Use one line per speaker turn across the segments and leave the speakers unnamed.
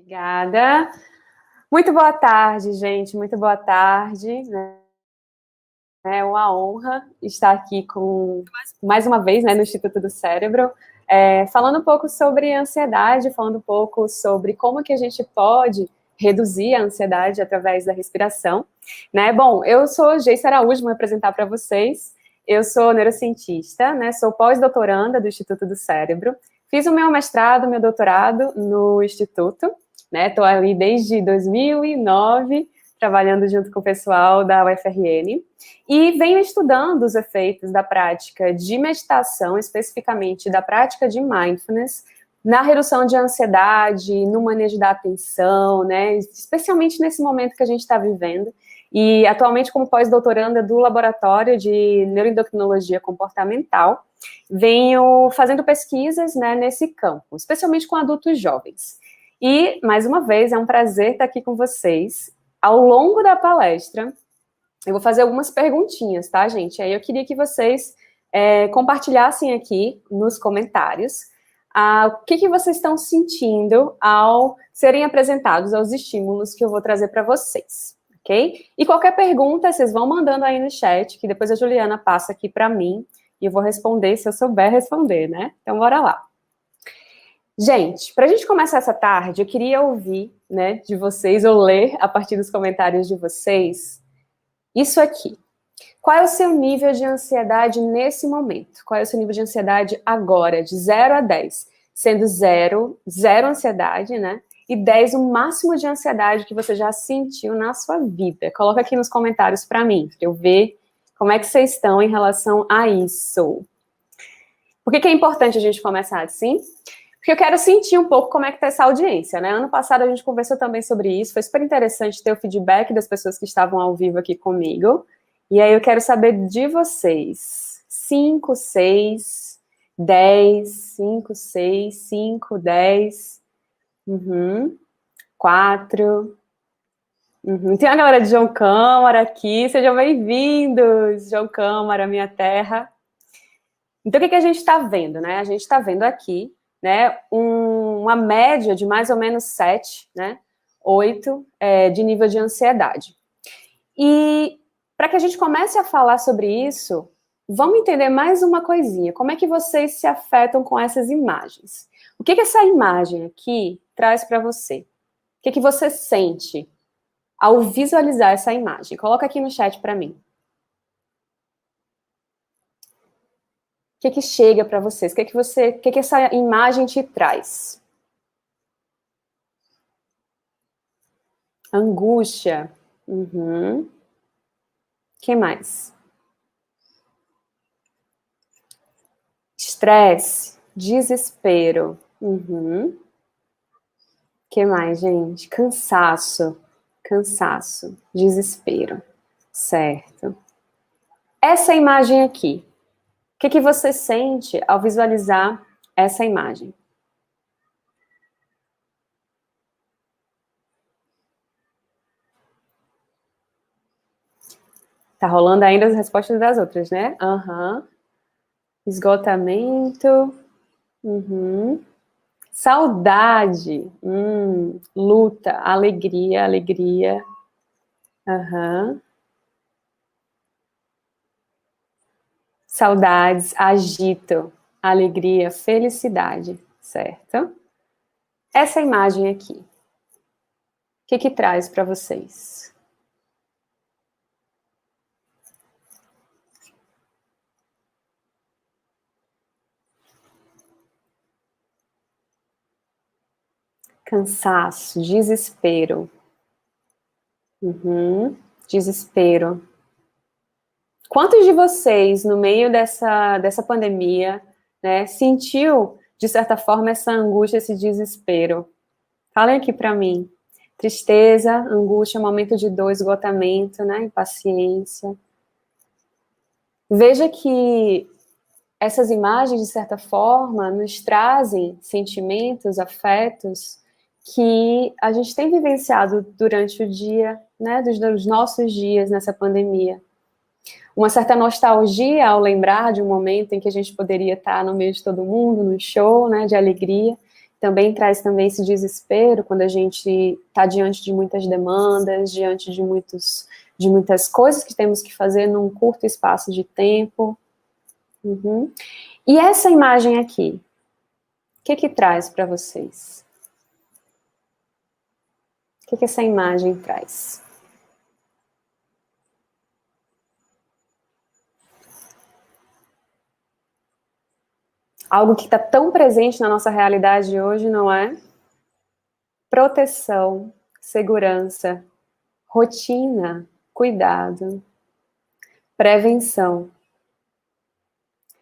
Obrigada. Muito boa tarde, gente. Muito boa tarde. É uma honra estar aqui mais uma vez, no Instituto do Cérebro, falando um pouco sobre ansiedade, falando um pouco sobre como que a gente pode reduzir a ansiedade através da respiração. Bom, eu sou Geissa Araújo, vou me apresentar para vocês. Eu sou neurocientista, sou pós-doutoranda do Instituto do Cérebro. Fiz o meu mestrado, meu doutorado no Instituto. Estou ali desde 2009, trabalhando junto com o pessoal da UFRN, e venho estudando os efeitos da prática de meditação, especificamente da prática de mindfulness, na redução de ansiedade, no manejo da atenção, especialmente nesse momento que a gente está vivendo. E atualmente, como pós-doutoranda do Laboratório de Neuroendocrinologia Comportamental, venho fazendo pesquisas nesse campo, especialmente com adultos jovens. E, mais uma vez, é um prazer estar aqui com vocês. Ao longo da palestra, eu vou fazer algumas perguntinhas, tá, gente? Aí eu queria que vocês compartilhassem aqui nos comentários o que vocês estão sentindo ao serem apresentados aos estímulos que eu vou trazer para vocês, ok? E qualquer pergunta, vocês vão mandando aí no chat, que depois a Juliana passa aqui para mim, e eu vou responder se eu souber responder, Então, bora lá. Gente, para a gente começar essa tarde, eu queria ouvir, de vocês, ou ler a partir dos comentários de vocês, isso aqui. Qual é o seu nível de ansiedade nesse momento? Qual é o seu nível de ansiedade agora, de 0 a 10? Sendo 0 ansiedade, E 10 o máximo de ansiedade que você já sentiu na sua vida. Coloca aqui nos comentários para mim, para eu ver como é que vocês estão em relação a isso. Por que é importante a gente começar assim? Porque eu quero sentir um pouco como é que está essa audiência, Ano passado a gente conversou também sobre isso, foi super interessante ter o feedback das pessoas que estavam ao vivo aqui comigo. E aí eu quero saber de vocês. 5, 6, 10, 5, 6, 5, 10, 4. Tem uma galera de João Câmara aqui, sejam bem-vindos, João Câmara, minha terra. Então o que a gente está vendo, A gente está vendo aqui uma média de mais ou menos 7, 8 de nível de ansiedade. E para que a gente comece a falar sobre isso, vamos entender mais uma coisinha. Como é que vocês se afetam com essas imagens? O que essa imagem aqui traz para você? O que você sente ao visualizar essa imagem? Coloca aqui no chat para mim. O que chega para vocês? O que essa imagem te traz? Angústia. Que mais? Estresse. Desespero. Que mais, gente? Cansaço. Cansaço. Desespero. Certo. Essa imagem aqui. O que você sente ao visualizar essa imagem? Tá rolando ainda as respostas das outras, Esgotamento. Saudade. Luta. Alegria. Alegria. Saudades, agito, alegria, felicidade, certo? Essa imagem aqui, o que traz para vocês? Cansaço, desespero. Desespero. Quantos de vocês, no meio dessa pandemia, sentiu, de certa forma, essa angústia, esse desespero? Falem aqui para mim. Tristeza, angústia, momento de dor, esgotamento, impaciência. Veja que essas imagens, de certa forma, nos trazem sentimentos, afetos, que a gente tem vivenciado durante o dia, dos nossos dias nessa pandemia. Uma certa nostalgia ao lembrar de um momento em que a gente poderia estar no meio de todo mundo, num show, de alegria. também traz também esse desespero quando a gente está diante de muitas demandas, diante de muitas coisas que temos que fazer num curto espaço de tempo. Uhum. E essa imagem aqui, o que traz para vocês? O que essa imagem traz? Algo que está tão presente na nossa realidade hoje, não é? Proteção, segurança, rotina, cuidado, prevenção.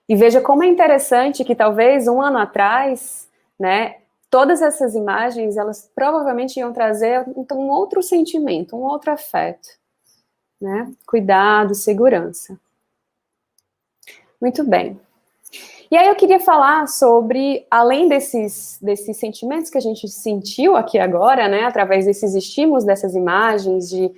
E veja como é interessante que talvez um ano atrás, né, todas essas imagens, elas provavelmente iam trazer um outro sentimento, um outro afeto, né? Cuidado, segurança. Muito bem. E aí eu queria falar sobre, além desses sentimentos que a gente sentiu aqui agora, né, através desses estímulos, dessas imagens, de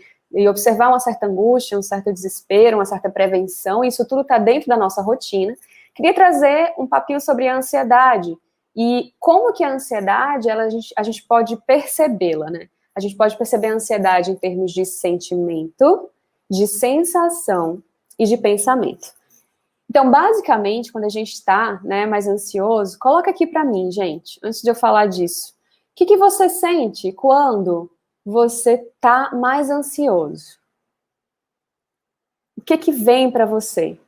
observar uma certa angústia, um certo desespero, uma certa prevenção, isso tudo está dentro da nossa rotina. Queria trazer um papinho sobre a ansiedade e como que a ansiedade, a gente pode percebê-la, né? A gente pode perceber a ansiedade em termos de sentimento, de sensação e de pensamento. Então, basicamente, quando a gente está, né, mais ansioso, coloca aqui para mim, gente, antes de eu falar disso. O que você sente quando você está mais ansioso? O que vem para você,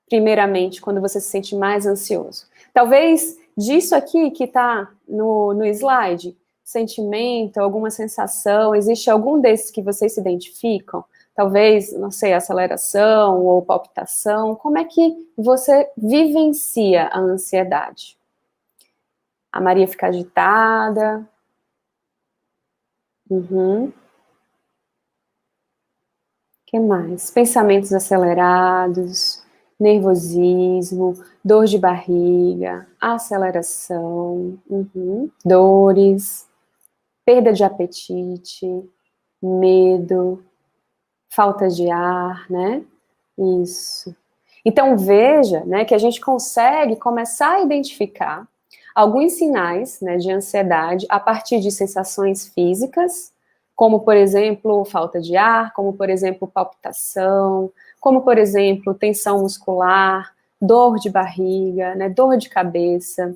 primeiramente, quando você se sente mais ansioso? Talvez disso aqui que está no slide, sentimento, alguma sensação, existe algum desses que vocês se identificam? Talvez, não sei, aceleração ou palpitação. Como é que você vivencia a ansiedade? A Maria fica agitada. Uhum. O que mais? Pensamentos acelerados, nervosismo, dor de barriga, aceleração, dores, perda de apetite, medo, falta de ar, né? Isso. Então, veja, né, que a gente consegue começar a identificar alguns sinais, né, de ansiedade a partir de sensações físicas, como, por exemplo, falta de ar, como, por exemplo, palpitação, como, por exemplo, tensão muscular, dor de barriga, né, dor de cabeça.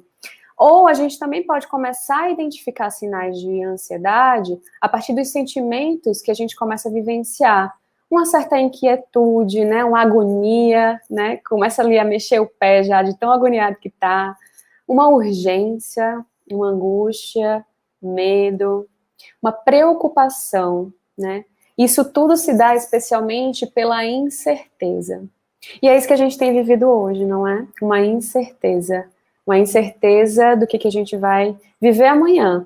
Ou a gente também pode começar a identificar sinais de ansiedade a partir dos sentimentos que a gente começa a vivenciar. Uma certa inquietude, né, uma agonia, né, começa ali a mexer o pé já de tão agoniado que tá, uma urgência, uma angústia, medo, uma preocupação, né? Isso tudo se dá especialmente pela incerteza. E é isso que a gente tem vivido hoje, não é? Uma incerteza do que a gente vai viver amanhã.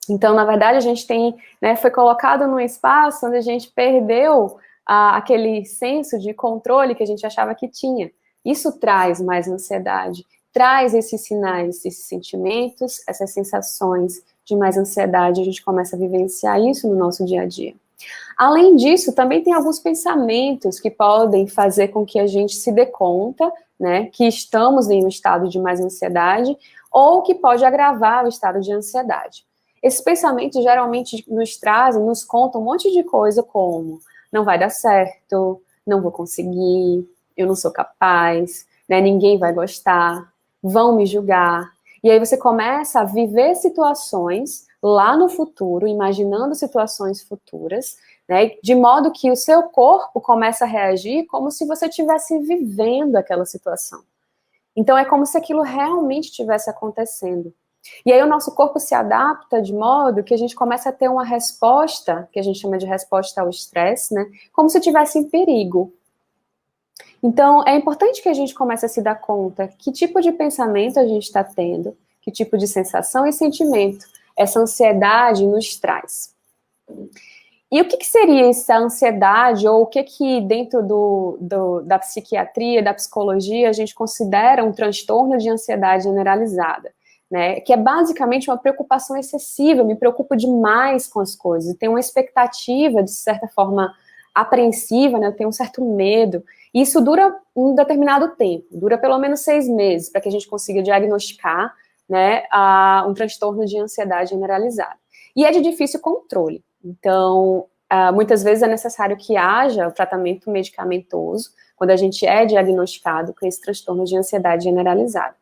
Então, na verdade, a gente tem, né, foi colocado num espaço onde a gente perdeu aquele senso de controle que a gente achava que tinha. Isso traz mais ansiedade, traz esses sinais, esses sentimentos, essas sensações de mais ansiedade, a gente começa a vivenciar isso no nosso dia a dia. Além disso, também tem alguns pensamentos que podem fazer com que a gente se dê conta, né, que estamos em um estado de mais ansiedade, ou que pode agravar o estado de ansiedade. Esses pensamentos geralmente nos contam um monte de coisa como não vai dar certo, não vou conseguir, eu não sou capaz, né, ninguém vai gostar, vão me julgar. E aí você começa a viver situações lá no futuro, imaginando situações futuras, né, de modo que o seu corpo começa a reagir como se você estivesse vivendo aquela situação. Então é como se aquilo realmente estivesse acontecendo. E aí o nosso corpo se adapta de modo que a gente começa a ter uma resposta, que a gente chama de resposta ao estresse, né? Como se estivesse em perigo. Então, é importante que a gente comece a se dar conta que tipo de pensamento a gente está tendo, que tipo de sensação e sentimento essa ansiedade nos traz. E o que seria essa ansiedade, ou o que dentro da psiquiatria, da psicologia, a gente considera um transtorno de ansiedade generalizada? Né, que é basicamente uma preocupação excessiva, eu me preocupo demais com as coisas, tenho uma expectativa, de certa forma, apreensiva, né, eu tenho um certo medo, e isso dura um determinado tempo, dura pelo menos 6 meses, para que a gente consiga diagnosticar, né, a um transtorno de ansiedade generalizada. E é de difícil controle. Então, muitas vezes é necessário que haja o tratamento medicamentoso quando a gente é diagnosticado com esse transtorno de ansiedade generalizada.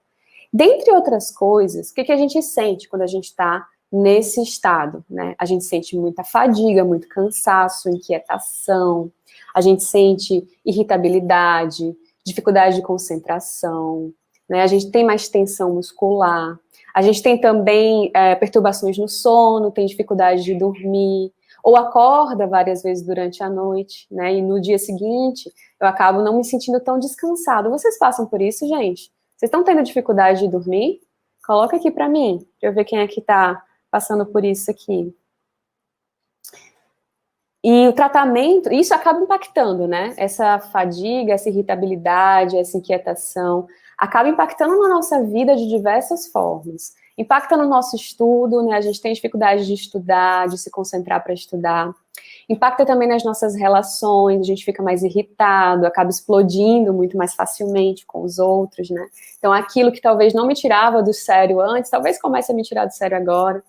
Dentre outras coisas, o que a gente sente quando a gente está nesse estado, né? A gente sente muita fadiga, muito cansaço, inquietação, a gente sente irritabilidade, dificuldade de concentração, né? A gente tem mais tensão muscular, a gente tem também perturbações no sono, tem dificuldade de dormir, ou acorda várias vezes durante a noite, né? E no dia seguinte eu acabo não me sentindo tão descansado. Vocês passam por isso, gente? Vocês estão tendo dificuldade de dormir? Coloca aqui para mim, para eu ver quem é que está passando por isso aqui. E o tratamento, isso acaba impactando, né? Essa fadiga, essa irritabilidade, essa inquietação, acaba impactando na nossa vida de diversas formas. Impacta no nosso estudo, né? A gente tem dificuldade de estudar, de se concentrar para estudar. Impacta também nas nossas relações, a gente fica mais irritado, acaba explodindo muito mais facilmente com os outros, né? Então, aquilo que talvez não me tirava do sério antes, talvez comece a me tirar do sério agora.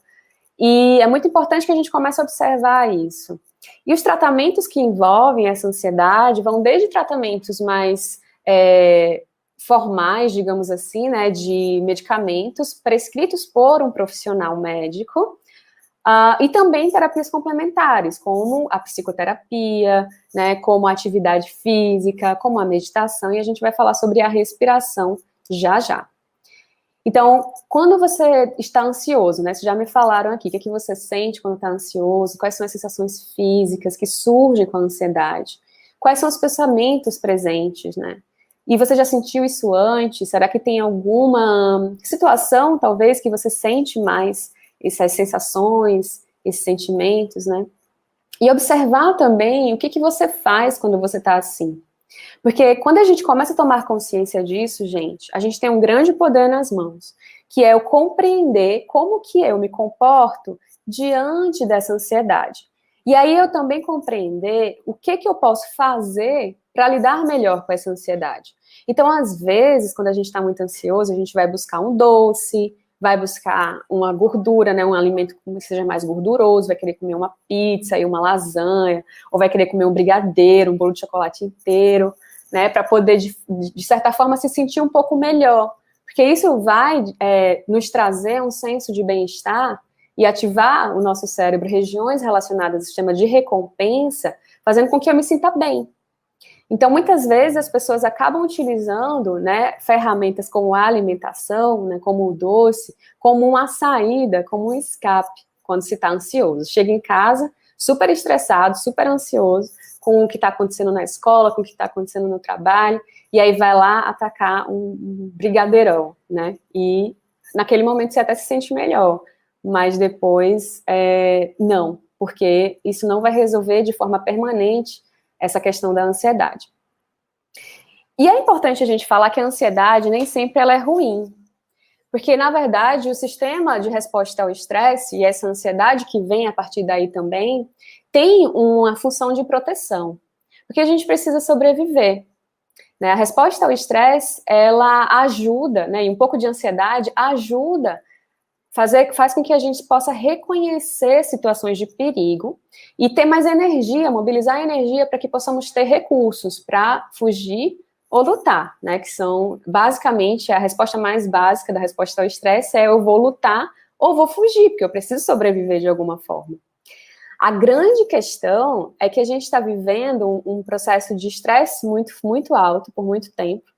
E é muito importante que a gente comece a observar isso. E os tratamentos que envolvem essa ansiedade vão desde tratamentos mais formais, digamos assim, né, de medicamentos prescritos por um profissional médico, e também terapias complementares, como a psicoterapia, né, como a atividade física, como a meditação, e a gente vai falar sobre a respiração já já. Então, quando você está ansioso, né, vocês já me falaram aqui, o que você sente quando está ansioso, quais são as sensações físicas que surgem com a ansiedade, quais são os pensamentos presentes, né? E você já sentiu isso antes? Será que tem alguma situação, talvez, que você sente mais essas sensações, esses sentimentos, né? E observar também o que você faz quando você está assim. Porque quando a gente começa a tomar consciência disso, gente, a gente tem um grande poder nas mãos, que é o compreender como que eu me comporto diante dessa ansiedade. E aí eu também compreender o que eu posso fazer para lidar melhor com essa ansiedade. Então, às vezes, quando a gente está muito ansioso, a gente vai buscar um doce, vai buscar uma gordura, né, um alimento que seja mais gorduroso, vai querer comer uma pizza e uma lasanha, ou vai querer comer um brigadeiro, um bolo de chocolate inteiro, né, para poder, de certa forma, se sentir um pouco melhor. Porque isso vai nos trazer um senso de bem-estar e ativar o nosso cérebro, regiões relacionadas ao sistema de recompensa, fazendo com que eu me sinta bem. Então, muitas vezes, as pessoas acabam utilizando, né, ferramentas como a alimentação, né, como o doce, como uma saída, como um escape, quando se está ansioso. Chega em casa, super estressado, super ansioso, com o que está acontecendo na escola, com o que está acontecendo no trabalho, e aí vai lá atacar um brigadeirão, né, e naquele momento você até se sente melhor, mas depois, não, porque isso não vai resolver de forma permanente essa questão da ansiedade. E é importante a gente falar que a ansiedade nem sempre ela é ruim, porque, na verdade, o sistema de resposta ao estresse e essa ansiedade que vem a partir daí também tem uma função de proteção, porque a gente precisa sobreviver, né? A resposta ao estresse, ela ajuda, né, e um pouco de ansiedade ajuda faz com que a gente possa reconhecer situações de perigo e ter mais energia, mobilizar energia para que possamos ter recursos para fugir ou lutar, né? Que são, basicamente, a resposta mais básica da resposta ao estresse eu vou lutar ou vou fugir, porque eu preciso sobreviver de alguma forma. A grande questão é que a gente está vivendo um processo de estresse muito, muito alto por muito tempo,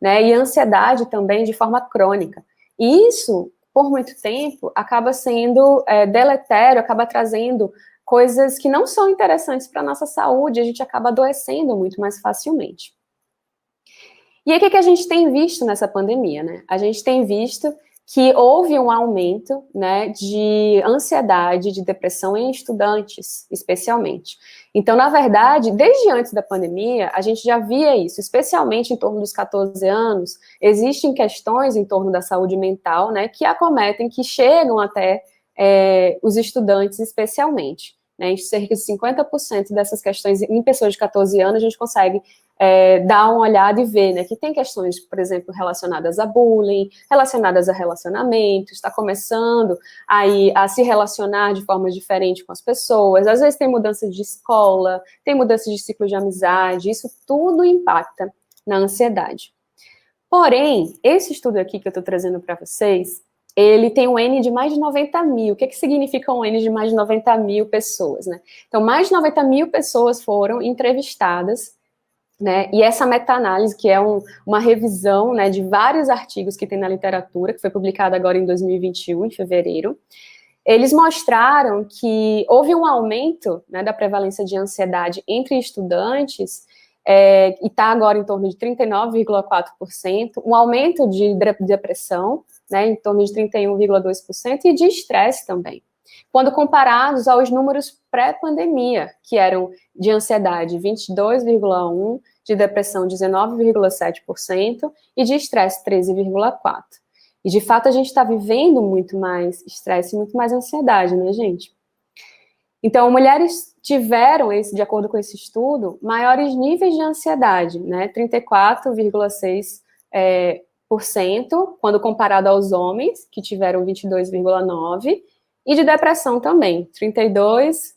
né? E ansiedade também de forma crônica. E isso, por muito tempo, acaba sendo deletério, acaba trazendo coisas que não são interessantes para a nossa saúde, a gente acaba adoecendo muito mais facilmente. E aí, o que a gente tem visto nessa pandemia, né? A gente tem visto que houve um aumento, né, de ansiedade, de depressão em estudantes, especialmente. Então, na verdade, desde antes da pandemia, a gente já via isso, especialmente em torno dos 14 anos, existem questões em torno da saúde mental, né, que acometem, que chegam até os estudantes especialmente. Né, em cerca de 50% dessas questões em pessoas de 14 anos, a gente consegue dar uma olhada e ver, né, que tem questões, por exemplo, relacionadas a bullying, relacionadas a relacionamentos, está começando aí a se relacionar de forma diferente com as pessoas, às vezes tem mudança de escola, tem mudança de ciclo de amizade, isso tudo impacta na ansiedade. Porém, esse estudo aqui que eu estou trazendo para vocês, ele tem um N de mais de 90 mil. O que significa um N de mais de 90 mil pessoas, né? Então, mais de 90 mil pessoas foram entrevistadas, né? E essa meta-análise, que é uma revisão, né, de vários artigos que tem na literatura, que foi publicada agora em 2021, em fevereiro, eles mostraram que houve um aumento, né, da prevalência de ansiedade entre estudantes, e está agora em torno de 39,4%, um aumento de depressão, né, em torno de 31,2%, e de estresse também. Quando comparados aos números pré-pandemia, que eram de ansiedade 22,1%, de depressão 19,7% e de estresse 13,4%. E, de fato, a gente está vivendo muito mais estresse e muito mais ansiedade, né, gente? Então, mulheres tiveram, de acordo com esse estudo, maiores níveis de ansiedade, né? 34,6%, quando comparado aos homens, que tiveram 22,9%, e de depressão também, 32%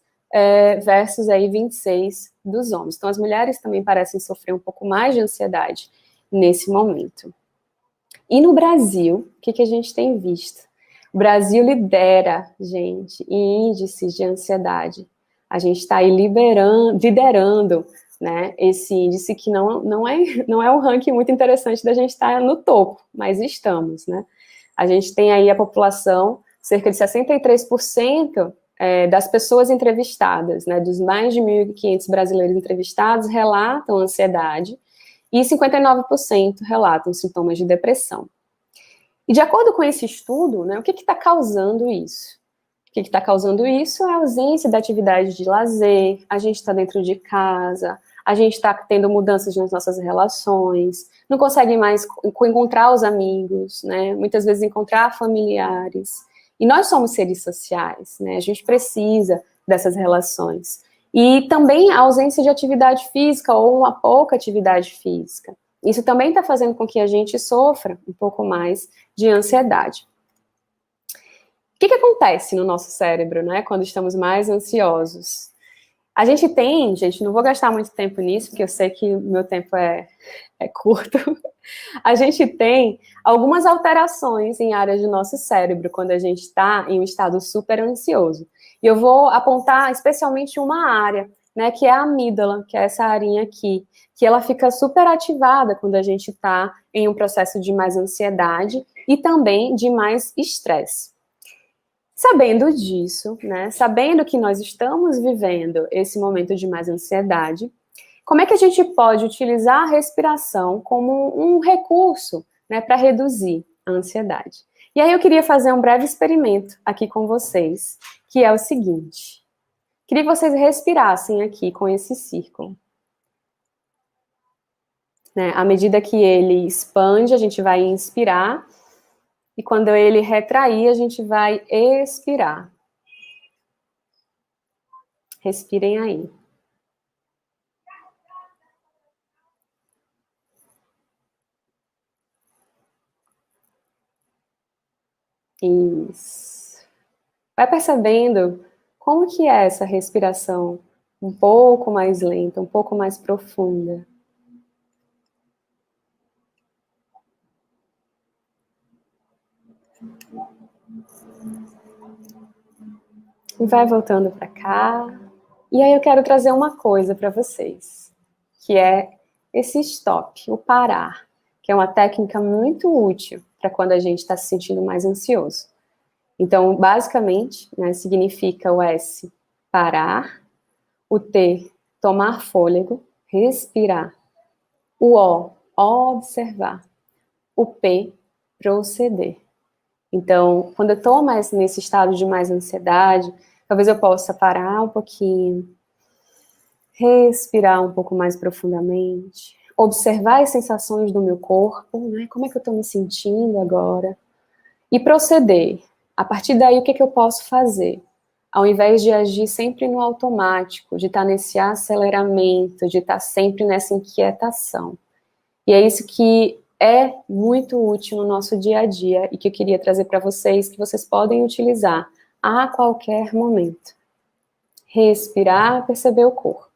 versus aí 26% dos homens. Então, as mulheres também parecem sofrer um pouco mais de ansiedade nesse momento. E no Brasil, o que a gente tem visto? O Brasil lidera, gente, em índices de ansiedade. A gente está aí liderando, né, esse índice que não é um ranking muito interessante da gente estar no topo, mas estamos, né? A gente tem aí a população, cerca de 63% das pessoas entrevistadas, né, dos mais de 1.500 brasileiros entrevistados, relatam ansiedade, e 59% relatam sintomas de depressão. E de acordo com esse estudo, né, o que está causando isso? O que está causando isso é a ausência da atividade de lazer, a gente está dentro de casa, a gente está tendo mudanças nas nossas relações, não consegue mais encontrar os amigos, né, muitas vezes encontrar familiares. E nós somos seres sociais, né, a gente precisa dessas relações. E também a ausência de atividade física ou uma pouca atividade física. Isso também está fazendo com que a gente sofra um pouco mais de ansiedade. O que acontece no nosso cérebro, né, quando estamos mais ansiosos? A gente tem, gente, não vou gastar muito tempo nisso, porque eu sei que o meu tempo é curto. A gente tem algumas alterações em áreas do nosso cérebro quando a gente está em um estado super ansioso. E eu vou apontar especialmente uma área, né, que é a amígdala, que é essa arinha aqui, que ela fica super ativada quando a gente está em um processo de mais ansiedade e também de mais estresse. Sabendo disso, né, sabendo que nós estamos vivendo esse momento de mais ansiedade, como é que a gente pode utilizar a respiração como um recurso, né, para reduzir a ansiedade? E aí eu queria fazer um breve experimento aqui com vocês, que é o seguinte. Queria que vocês respirassem aqui com esse círculo. Né, à medida que ele expande, a gente vai inspirar, e quando ele retrair, a gente vai expirar. Respirem aí. Isso. Vai percebendo como que é essa respiração um pouco mais lenta, um pouco mais profunda. E vai voltando para cá. E aí eu quero trazer uma coisa para vocês, que é esse stop, o parar, que é uma técnica muito útil para quando a gente está se sentindo mais ansioso. Então, basicamente, né, significa o S, parar, o T, tomar fôlego, respirar, o O, observar, o P, proceder. Então, quando eu estou mais nesse estado de mais ansiedade, talvez eu possa parar um pouquinho, respirar um pouco mais profundamente, observar as sensações do meu corpo, né? Como é que eu estou me sentindo agora? E proceder. A partir daí, o que eu posso fazer? ao invés de agir sempre no automático, de estar nesse aceleramento, de estar sempre nessa inquietação. E é isso que é muito útil no nosso dia a dia e que eu queria trazer para vocês, que vocês podem utilizar a qualquer momento. Respirar, perceber o corpo.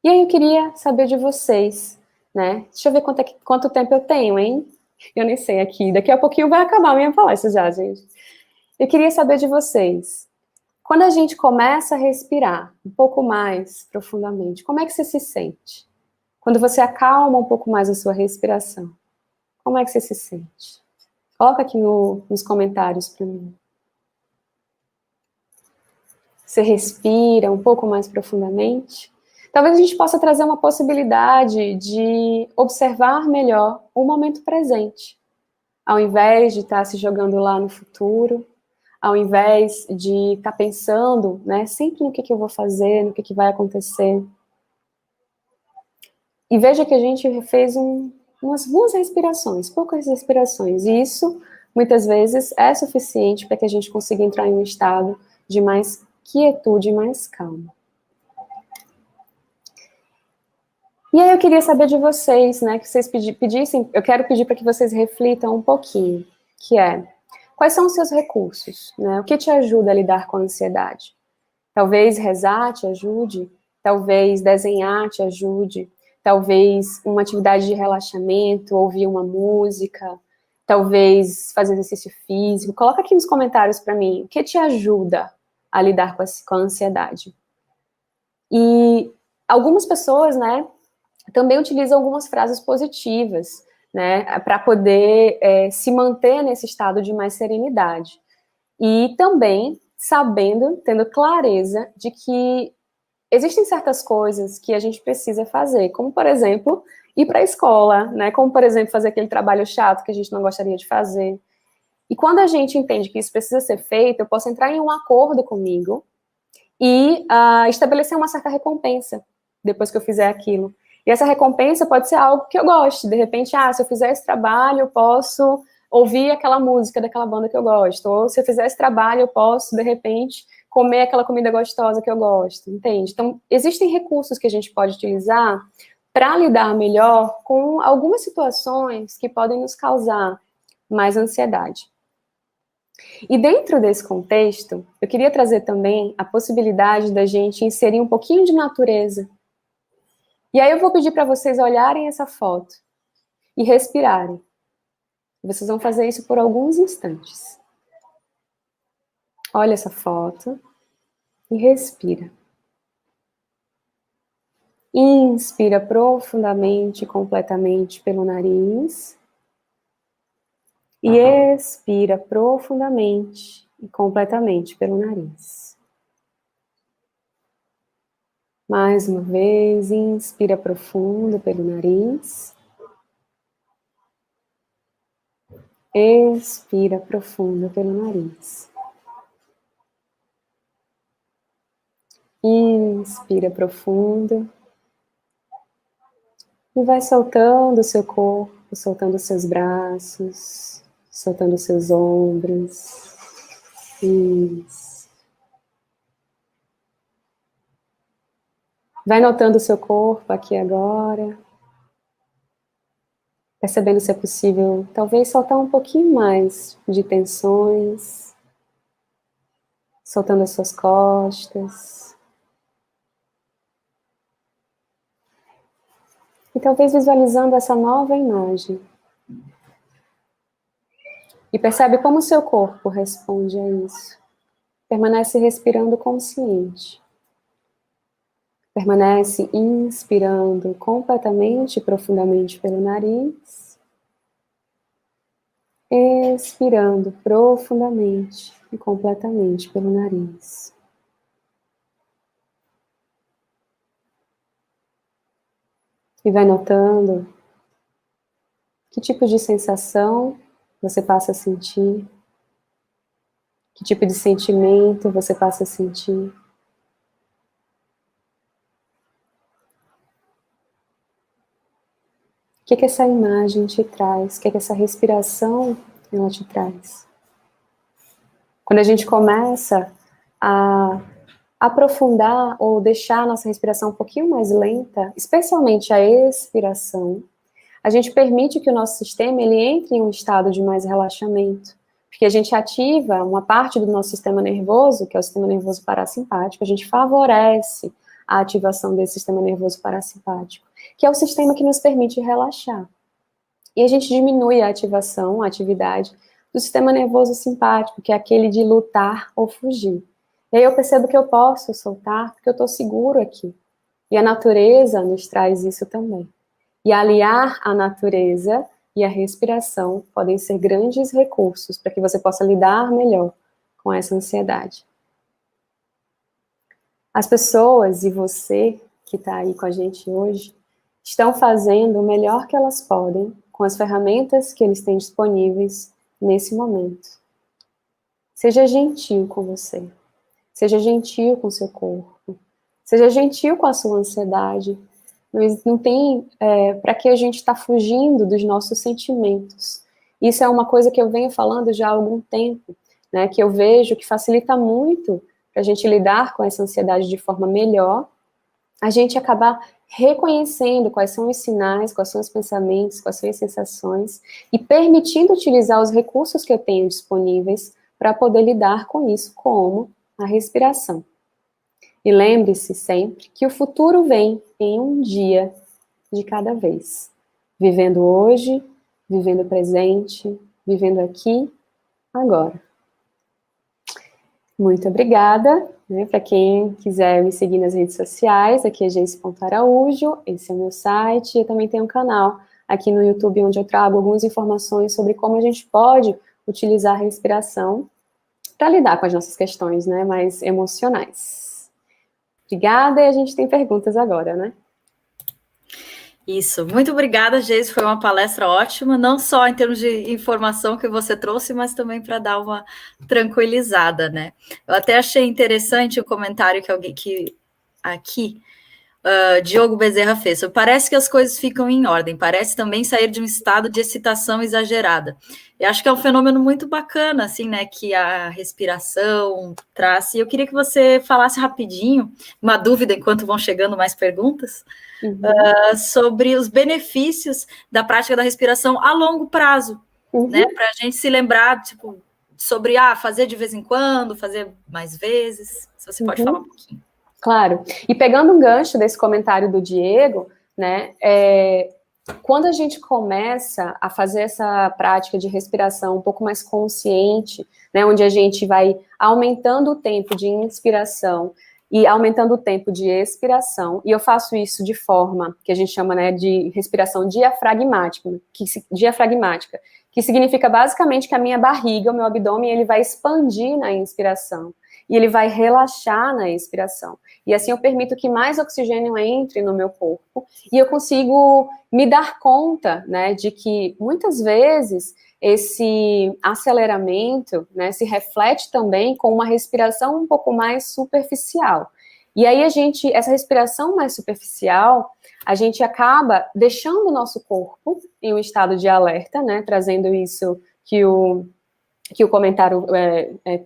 E aí eu queria saber de vocês, né? Deixa eu ver quanto tempo eu tenho, hein? Eu nem sei aqui. Daqui a pouquinho vai acabar a minha palestra já, gente. Eu queria saber de vocês. Quando a gente começa a respirar um pouco mais profundamente, como é que você se sente? Quando você acalma um pouco mais a sua respiração, como é que você se sente? Coloca aqui nos comentários para mim. Você respira um pouco mais profundamente? Talvez a gente possa trazer uma possibilidade de observar melhor o momento presente, ao invés de estar se jogando lá no futuro, ao invés de estar pensando, né, sempre no que eu vou fazer, no que vai acontecer. E veja que a gente fez umas boas respirações, poucas respirações, e isso, muitas vezes, é suficiente para que a gente consiga entrar em um estado de mais quietude, mais calma. E aí eu queria saber de vocês, né, que vocês pedissem, eu quero pedir para que vocês reflitam um pouquinho, que é, quais são os seus recursos, né, o que te ajuda a lidar com a ansiedade? Talvez rezar te ajude, talvez desenhar te ajude, talvez uma atividade de relaxamento, ouvir uma música, talvez fazer exercício físico. Coloca aqui nos comentários para mim, o que te ajuda a lidar com a ansiedade? E algumas pessoas, né, também utilizam algumas frases positivas, né, para poder se manter nesse estado de mais serenidade. E também sabendo, tendo clareza de que existem certas coisas que a gente precisa fazer, como, por exemplo, ir para a escola, né, como, por exemplo, fazer aquele trabalho chato que a gente não gostaria de fazer. E quando a gente entende que isso precisa ser feito, eu posso entrar em um acordo comigo e estabelecer uma certa recompensa depois que eu fizer aquilo. E essa recompensa pode ser algo que eu goste. De repente, se eu fizer esse trabalho, eu posso ouvir aquela música daquela banda que eu gosto. Ou se eu fizer esse trabalho, eu posso, de repente, comer aquela comida gostosa que eu gosto. Entende? Então, existem recursos que a gente pode utilizar para lidar melhor com algumas situações que podem nos causar mais ansiedade. E dentro desse contexto, eu queria trazer também a possibilidade da gente inserir um pouquinho de natureza. E aí eu vou pedir para vocês olharem essa foto e respirarem. Vocês vão fazer isso por alguns instantes. Olha essa foto e respira. Inspira profundamente, completamente pelo nariz. E expira profundamente e completamente pelo nariz. Mais uma vez, inspira profundo pelo nariz. Expira profundo pelo nariz. Inspira profundo. E vai soltando o seu corpo, soltando os seus braços, soltando os seus ombros. Isso. Vai notando o seu corpo aqui agora. Percebendo se é possível, talvez soltar um pouquinho mais de tensões. Soltando as suas costas. E talvez visualizando essa nova imagem. E percebe como o seu corpo responde a isso. Permanece respirando consciente. Permanece inspirando completamente e profundamente pelo nariz. Expirando profundamente e completamente pelo nariz. E vai notando que tipo de sensação você passa a sentir, que tipo de sentimento você passa a sentir. O que essa imagem te traz? O que essa respiração ela te traz? Quando a gente começa a aprofundar ou deixar a nossa respiração um pouquinho mais lenta, especialmente a expiração, a gente permite que o nosso sistema ele entre em um estado de mais relaxamento, porque a gente ativa uma parte do nosso sistema nervoso, que é o sistema nervoso parasimpático, a gente favorece a ativação desse sistema nervoso parasimpático, que é o sistema que nos permite relaxar. E a gente diminui a ativação, a atividade do sistema nervoso simpático, que é aquele de lutar ou fugir. E aí eu percebo que eu posso soltar, porque eu estou seguro aqui. E a natureza nos traz isso também. E aliar a natureza e a respiração podem ser grandes recursos para que você possa lidar melhor com essa ansiedade. As pessoas e você que está aí com a gente hoje estão fazendo o melhor que elas podem com as ferramentas que eles têm disponíveis nesse momento. Seja gentil com você. Seja gentil com o seu corpo. Seja gentil com a sua ansiedade. Não tem para que a gente está fugindo dos nossos sentimentos. Isso é uma coisa que eu venho falando já há algum tempo, né, que eu vejo que facilita muito para a gente lidar com essa ansiedade de forma melhor, a gente acabar reconhecendo quais são os sinais, quais são os pensamentos, quais são as sensações, e permitindo utilizar os recursos que eu tenho disponíveis para poder lidar com isso, como a respiração. E lembre-se sempre que o futuro vem em um dia de cada vez. Vivendo hoje, vivendo o presente, vivendo aqui, agora. Muito obrigada. Para quem quiser me seguir nas redes sociais, aqui é Geice.Araújo, esse é o meu site, e eu também tenho um canal aqui no YouTube onde eu trago algumas informações sobre como a gente pode utilizar a respiração para lidar com as nossas questões, né, mais emocionais. Obrigada, e a gente tem perguntas agora, né?
Isso, muito obrigada, Geice, foi uma palestra ótima, não só em termos de informação que você trouxe, mas também para dar uma tranquilizada, né? Eu até achei interessante o comentário que alguém aqui, Diogo Bezerra fez. Parece que as coisas ficam em ordem, parece também sair de um estado de excitação exagerada. Eu acho que é um fenômeno muito bacana, assim, né, que a respiração traz. E eu queria que você falasse rapidinho, uma dúvida enquanto vão chegando mais perguntas, sobre os benefícios da prática da respiração a longo prazo, né, para a gente se lembrar, tipo, sobre, fazer de vez em quando, fazer mais vezes. Se você pode falar um pouquinho.
Claro. E pegando um gancho desse comentário do Diego, né, quando a gente começa a fazer essa prática de respiração um pouco mais consciente, né, onde a gente vai aumentando o tempo de inspiração e aumentando o tempo de expiração, e eu faço isso de forma que a gente chama, né, de respiração diafragmática, que significa basicamente que a minha barriga, o meu abdômen, ele vai expandir na inspiração e ele vai relaxar na expiração. E assim eu permito que mais oxigênio entre no meu corpo e eu consigo me dar conta, né, de que muitas vezes esse aceleramento, né, se reflete também com uma respiração um pouco mais superficial. E aí essa respiração mais superficial, a gente acaba deixando o nosso corpo em um estado de alerta, né, trazendo isso que o comentário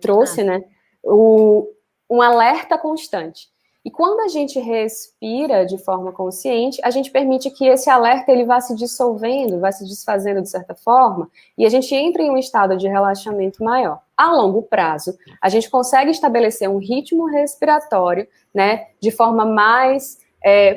trouxe, né, um alerta constante. E quando a gente respira de forma consciente, a gente permite que esse alerta ele vá se dissolvendo, vá se desfazendo de certa forma, e a gente entra em um estado de relaxamento maior. A longo prazo, a gente consegue estabelecer um ritmo respiratório, né, de forma mais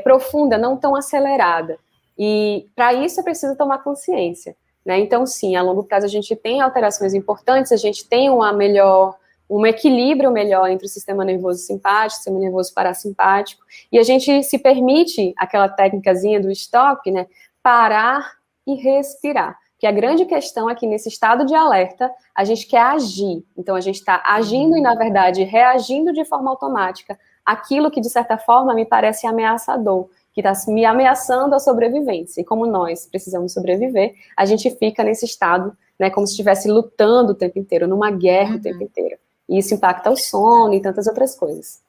profunda, não tão acelerada. E para isso é preciso tomar consciência, né? Então, sim, a longo prazo a gente tem alterações importantes, a gente tem um equilíbrio melhor entre o sistema nervoso simpático, o sistema nervoso parasimpático, e a gente se permite, aquela técnicazinha do stop, né, parar e respirar. Porque a grande questão é que nesse estado de alerta, a gente quer agir. Então, a gente está agindo e, na verdade, reagindo de forma automática aquilo que, de certa forma, me parece ameaçador, que está me ameaçando a sobrevivência. E como nós precisamos sobreviver, a gente fica nesse estado, né, como se estivesse lutando o tempo inteiro, numa guerra o tempo inteiro. E isso impacta o sono e tantas outras coisas.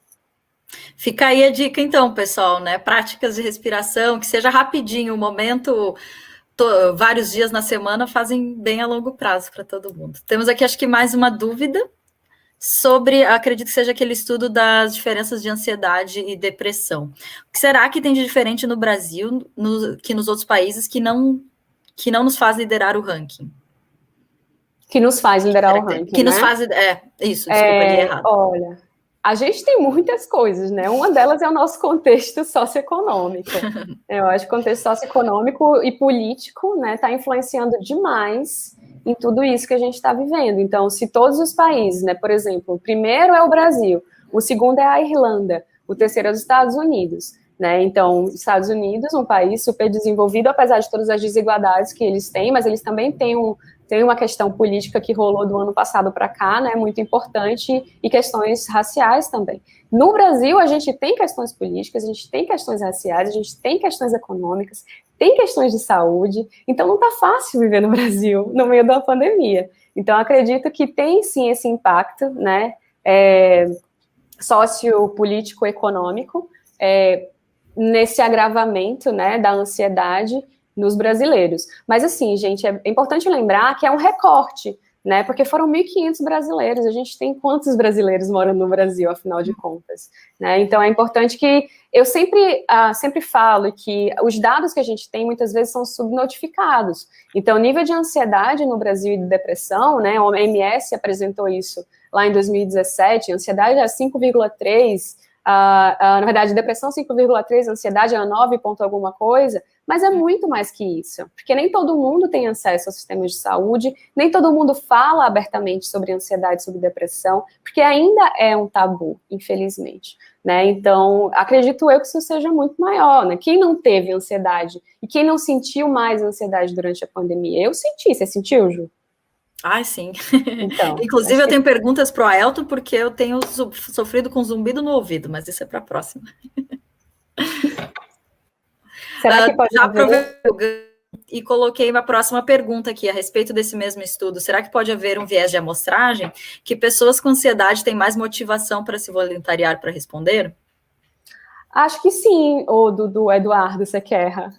Fica aí a dica, então, pessoal, né? Práticas de respiração, que seja rapidinho, o momento, vários dias na semana fazem bem a longo prazo para todo mundo. Temos aqui, acho que mais uma dúvida acredito que seja aquele estudo das diferenças de ansiedade e depressão. O que será que tem de diferente no Brasil que nos outros países que não nos faz liderar o ranking?
Que nos faz liderar o ranking,
que nos faz, isso, desculpa, li errado.
Olha, a gente tem muitas coisas, né? Uma delas é o nosso contexto socioeconômico. Eu acho que o contexto socioeconômico e político, né, está influenciando demais em tudo isso que a gente está vivendo. Então, se todos os países, né, por exemplo, o primeiro é o Brasil, o segundo é a Irlanda, o terceiro é os Estados Unidos, né? Então, Estados Unidos, um país super desenvolvido, apesar de todas as desigualdades que eles têm, mas eles também têm uma questão política que rolou do ano passado para cá, né, muito importante, e questões raciais também. No Brasil, a gente tem questões políticas, a gente tem questões raciais, a gente tem questões econômicas, tem questões de saúde, então não está fácil viver no Brasil no meio da pandemia. Então, acredito que tem sim esse impacto, né, sociopolítico, econômico, nesse agravamento, né, da ansiedade nos brasileiros. Mas, assim, gente, é importante lembrar que é um recorte, né? Porque foram 1.500 brasileiros. A gente tem quantos brasileiros morando no Brasil, afinal de contas? Né? Então, é importante que eu sempre falo que os dados que a gente tem, muitas vezes, são subnotificados. Então, o nível de ansiedade no Brasil e de depressão, né? A OMS apresentou isso lá em 2017, ansiedade é 5,3%, na verdade, depressão 5,3, ansiedade era 9 ponto alguma coisa, mas é muito mais que isso, porque nem todo mundo tem acesso ao sistema de saúde, nem todo mundo fala abertamente sobre ansiedade, sobre depressão, porque ainda é um tabu, infelizmente, né? Então, acredito eu que isso seja muito maior, né? Quem não teve ansiedade e quem não sentiu mais ansiedade durante a pandemia? Eu senti, você sentiu, Ju?
Ai, sim.
Então,
inclusive, eu tenho perguntas para o Aelton, porque eu tenho sofrido com zumbido no ouvido, mas isso é para a próxima.
Será que pode haver?
E coloquei uma próxima pergunta aqui a respeito desse mesmo estudo. Será que pode haver um viés de amostragem que pessoas com ansiedade têm mais motivação para se voluntariar para responder?
Acho que sim, ou do Eduardo Sequerra.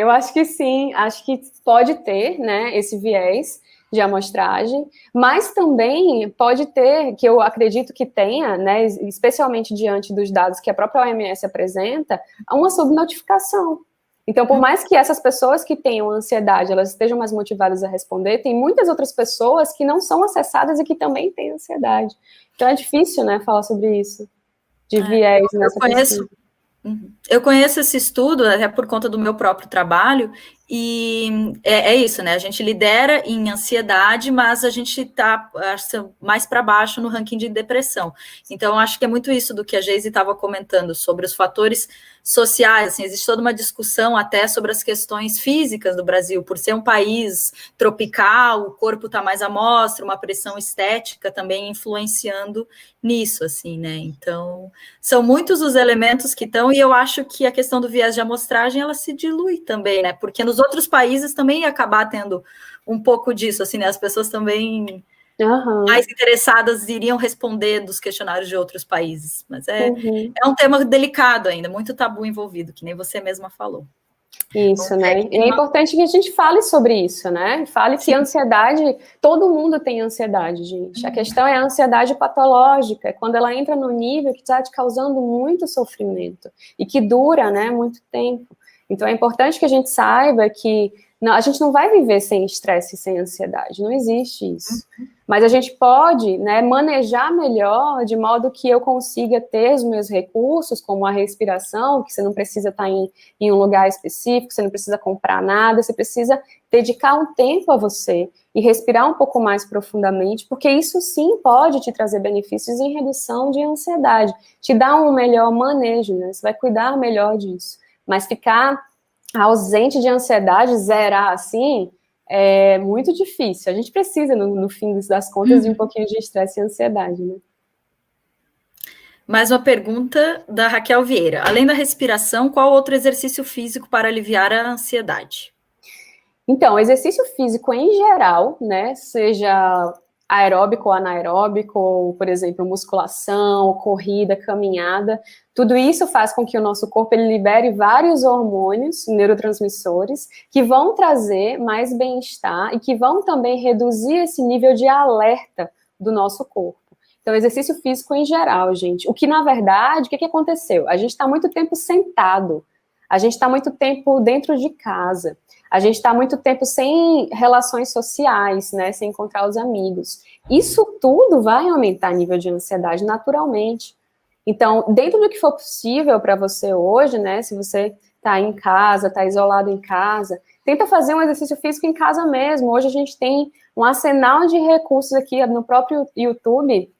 Eu acho que sim, acho que pode ter, né, esse viés de amostragem, mas também pode ter, que eu acredito que tenha, né, especialmente diante dos dados que a própria OMS apresenta, uma subnotificação. Então, por mais que essas pessoas que tenham ansiedade, elas estejam mais motivadas a responder, tem muitas outras pessoas que não são acessadas e que também têm ansiedade. Então, é difícil, né, falar sobre isso, de viés nessa pesquisa.
Eu conheço esse estudo até por conta do meu próprio trabalho, e é isso, né? A gente lidera em ansiedade, mas a gente está mais para baixo no ranking de depressão. Então, acho que é muito isso do que a Geise estava comentando, sobre os fatores sociais. Assim, existe toda uma discussão até sobre as questões físicas do Brasil, por ser um país tropical, o corpo está mais à mostra, uma pressão estética também influenciando nisso, assim, né? Então, são muitos os elementos que estão, e eu acho que a questão do viés de amostragem, ela se dilui também, né? Porque nos outros países também ia acabar tendo um pouco disso, assim, né? As pessoas também mais interessadas iriam responder dos questionários de outros países. Mas é um tema delicado ainda, muito tabu envolvido, que nem você mesma falou.
Isso, né? E é importante que a gente fale sobre isso, né? Fale que ansiedade, todo mundo tem ansiedade, gente. A questão é a ansiedade patológica, é quando ela entra no nível que está te causando muito sofrimento e que dura, né, muito tempo. Então é importante que a gente saiba que a gente não vai viver sem estresse e sem ansiedade, não existe isso. Mas a gente pode, né, manejar melhor de modo que eu consiga ter os meus recursos, como a respiração, que você não precisa estar em um lugar específico, você não precisa comprar nada, você precisa dedicar um tempo a você e respirar um pouco mais profundamente, porque isso sim pode te trazer benefícios em redução de ansiedade, te dá um melhor manejo, né, você vai cuidar melhor disso. Mas ficar ausente de ansiedade, zerar assim, é muito difícil. A gente precisa, no fim das contas, de um pouquinho de estresse e ansiedade, né?
Mais uma pergunta da Raquel Vieira. Além da respiração, qual outro exercício físico para aliviar a ansiedade?
Então, exercício físico em geral, né, seja aeróbico ou anaeróbico, ou, por exemplo, musculação, corrida, caminhada, tudo isso faz com que o nosso corpo ele libere vários hormônios, neurotransmissores, que vão trazer mais bem-estar e que vão também reduzir esse nível de alerta do nosso corpo. Então, exercício físico em geral, gente. O que, na verdade, o que aconteceu? A gente está muito tempo sentado, a gente está muito tempo dentro de casa, a gente está muito tempo sem relações sociais, né, sem encontrar os amigos. Isso tudo vai aumentar o nível de ansiedade naturalmente. Então, dentro do que for possível para você hoje, né, se você está em casa, está isolado em casa, tenta fazer um exercício físico em casa mesmo. Hoje a gente tem um arsenal de recursos aqui no próprio YouTube,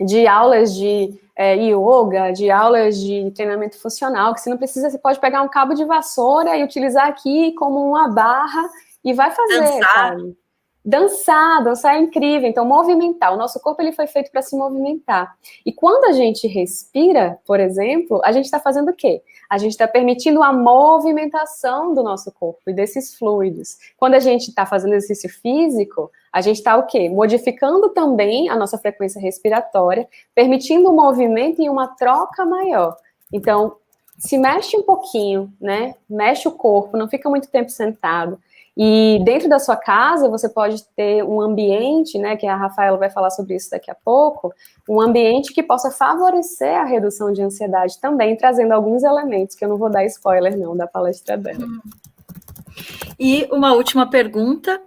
de aulas de yoga, de aulas de treinamento funcional, que você não precisa, você pode pegar um cabo de vassoura e utilizar aqui como uma barra e vai fazer, sabe? Dançar é incrível, então movimentar, o nosso corpo ele foi feito para se movimentar, e quando a gente respira, por exemplo, a gente está fazendo o quê? A gente está permitindo a movimentação do nosso corpo e desses fluidos. Quando a gente está fazendo exercício físico, a gente está o quê? Modificando também a nossa frequência respiratória, permitindo um movimento e uma troca maior. Então, se mexe um pouquinho, né? Mexe o corpo, não fica muito tempo sentado. E dentro da sua casa, você pode ter um ambiente, né, que a Rafaela vai falar sobre isso daqui a pouco, um ambiente que possa favorecer a redução de ansiedade também, trazendo alguns elementos, que eu não vou dar spoiler, não, da palestra dela.
E uma última pergunta,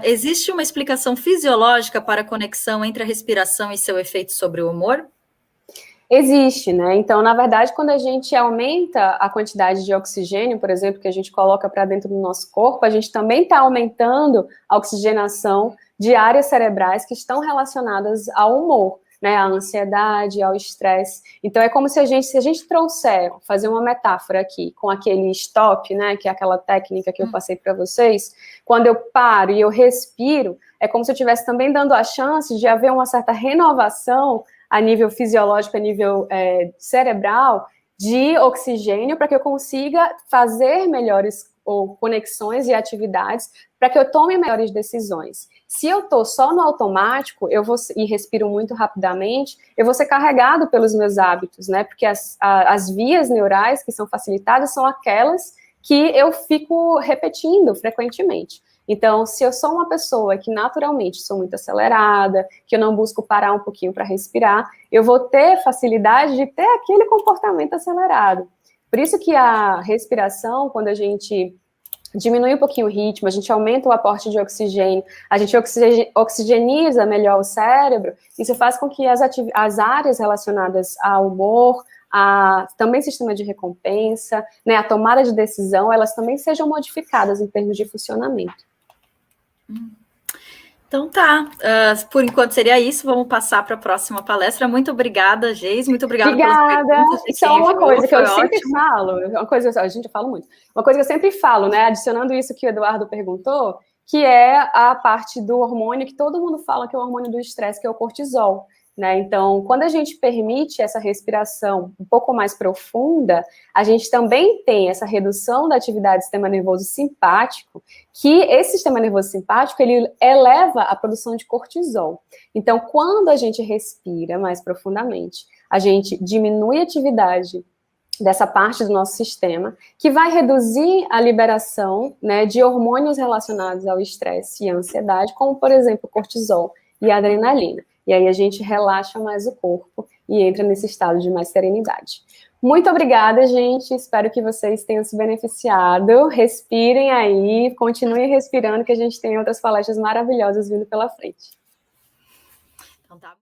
existe uma explicação fisiológica para a conexão entre a respiração e seu efeito sobre o humor?
Existe, né? Então, na verdade, quando a gente aumenta a quantidade de oxigênio, por exemplo, que a gente coloca para dentro do nosso corpo, a gente também está aumentando a oxigenação de áreas cerebrais que estão relacionadas ao humor, né? À ansiedade, ao estresse. Então, é como se a gente trouxer, fazer uma metáfora aqui, com aquele stop, né? Que é aquela técnica que eu passei para vocês. Quando eu paro e eu respiro, é como se eu estivesse também dando a chance de haver uma certa renovação a nível fisiológico, a nível cerebral, de oxigênio, para que eu consiga fazer melhores conexões e atividades, para que eu tome melhores decisões. Se eu estou só no automático, e respiro muito rapidamente, eu vou ser carregado pelos meus hábitos, né? Porque as vias neurais que são facilitadas são aquelas que eu fico repetindo frequentemente. Então, se eu sou uma pessoa que naturalmente sou muito acelerada, que eu não busco parar um pouquinho para respirar, eu vou ter facilidade de ter aquele comportamento acelerado. Por isso que a respiração, quando a gente diminui um pouquinho o ritmo, a gente aumenta o aporte de oxigênio, a gente oxigeniza melhor o cérebro, isso faz com que as áreas relacionadas ao humor, também sistema de recompensa, né, a tomada de decisão, elas também sejam modificadas em termos de funcionamento.
Então tá, por enquanto seria isso, vamos passar para a próxima palestra. Muito obrigada, Geise, muito obrigada pelas perguntas.
Só uma coisa que eu sempre falo, uma coisa, a gente fala muito, uma coisa que eu sempre falo, né, adicionando isso que o Eduardo perguntou, que é a parte do hormônio que todo mundo fala que é o hormônio do estresse, que é o cortisol. Né? Então, quando a gente permite essa respiração um pouco mais profunda, a gente também tem essa redução da atividade do sistema nervoso simpático, que esse sistema nervoso simpático, ele eleva a produção de cortisol. Então, quando a gente respira mais profundamente, a gente diminui a atividade dessa parte do nosso sistema, que vai reduzir a liberação, né, de hormônios relacionados ao estresse e à ansiedade, como, por exemplo, cortisol e adrenalina. E aí a gente relaxa mais o corpo e entra nesse estado de mais serenidade. Muito obrigada, gente. Espero que vocês tenham se beneficiado. Respirem aí, continuem respirando, que a gente tem outras palestras maravilhosas vindo pela frente. Então tá.